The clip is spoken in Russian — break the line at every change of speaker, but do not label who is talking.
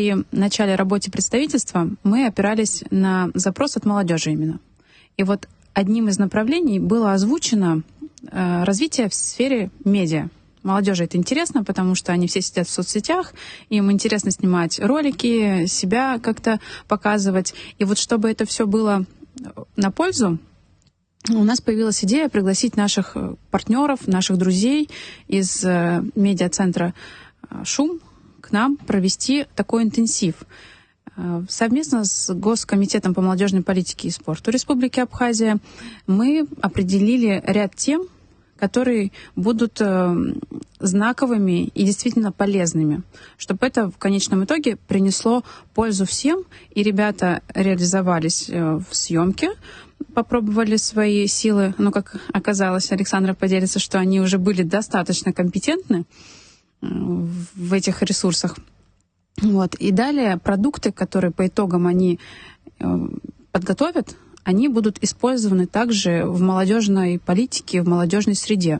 И в начале работы представительства мы опирались на запрос от молодежи именно. И вот одним из направлений было озвучено развитие в сфере медиа. Молодежи это интересно, потому что они все сидят в соцсетях, им интересно снимать ролики, себя как-то показывать. И вот чтобы это все было на пользу, у нас появилась идея пригласить наших партнеров, наших друзей из медиацентра «Шум» к нам провести такой интенсив. Совместно с Госкомитетом по молодежной политике и спорту Республики Абхазия мы определили ряд тем, которые будут знаковыми и действительно полезными, чтобы это в конечном итоге принесло пользу всем, и ребята реализовались в съемке, попробовали свои силы, но, как оказалось, Александра поделится, что они уже были достаточно компетентны в этих ресурсах. Вот. И далее продукты, которые по итогам они подготовят, они будут использованы также в молодежной политике, в молодежной среде.